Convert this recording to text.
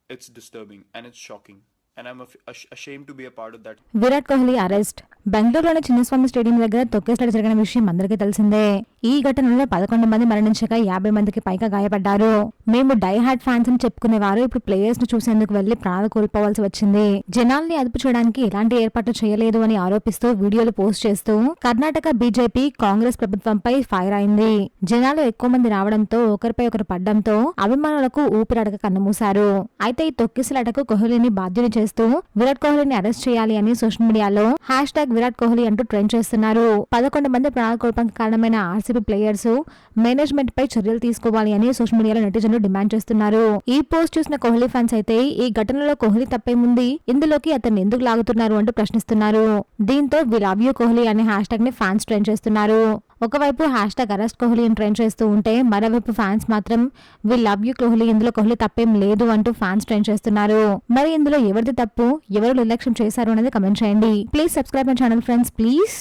It's disturbing and it's shocking, and I'm ashamed to be a part of that. Virat Kohli arrest. బెంగళూరులోని Chinnaswamy stadium దగ్గర తొక్కేసలాట జరిగిన విషయం అందరికీ తెలిసిందే. ఈ ఘటనలో 11 మంది మరణించగా 50 మందికి పైగా గాయపడ్డారు. మేము డై హార్డ్ ఫ్యాన్స్ అని చెప్పుకునేవారు ఇప్పుడు ప్లేయర్స్ ను చూసేందుకు వెళ్లి ప్రాణాలు కోల్పోవాల్సి వచ్చింది. జనాల్ని అదుపు చేయడానికి ఎలాంటి ఏర్పాట్లు చేయలేదు అని ఆరోపిస్తూ వీడియోలు పోస్ట్ చేస్తూ కర్ణాటక బీజేపీ కాంగ్రెస్ ప్రభుత్వంపై ఫైర్ అయింది. జనాలు ఎక్కువ మంది రావడంతో ఒకరిపై ఒకరు పడ్డంతో అభిమానులకు ఊపిరాడక కన్నుమూశారు. అయితే ఈ తొక్కిసలాటకు కోహ్లీని బాధ్యుని చేస్తూ విరాట్ కోహ్లీని అరెస్ట్ చేయాలి అని సోషల్ మీడియాలో #విరాట్ కోహ్లీ అంటూ ట్రెండ్ చేస్తున్నారు. 11 మంది ప్రాణాల కోల్పోవడానికి కారణమైన ఆర్సీబీ ప్లేయర్స్ మేనేజ్మెంట్ పై చర్యలు తీసుకోవాలి అని సోషల్ మీడియాలో నెటిజన్లు డిమాండ్ చేస్తున్నారు. ఈ పోస్ట్ చూసిన కోహ్లీ ఫ్యాన్స్ అయితే ఈ ఘటనలో కోహ్లీ తప్పేముంది, ఇందులోకి అతన్ని ఎందుకు లాగుతున్నారు అంటూ ప్రశ్నిస్తున్నారు. దీంతో వి లవ్ యూ కోహ్లీ అనే #ని ఫ్యాన్స్ ట్రెండ్ చేస్తున్నారు. ఒకవైపు #అరెస్ట్ కోహ్లీని ట్రెండ్ చేస్తూ ఉంటే మరోవైపు ఫ్యాన్స్ మాత్రం వి లవ్ యూ కోహ్లీ, ఇందులో కోహ్లీ తప్పేం లేదు అంటూ ఫ్యాన్స్ ట్రెండ్ చేస్తున్నారు. మరి ఇందులో ఎవరిది తప్పు, ఎవరు నిర్లక్ష్యం చేశారు అనేది కమెంట్ చేయండి. Please subscribe my channel friends please.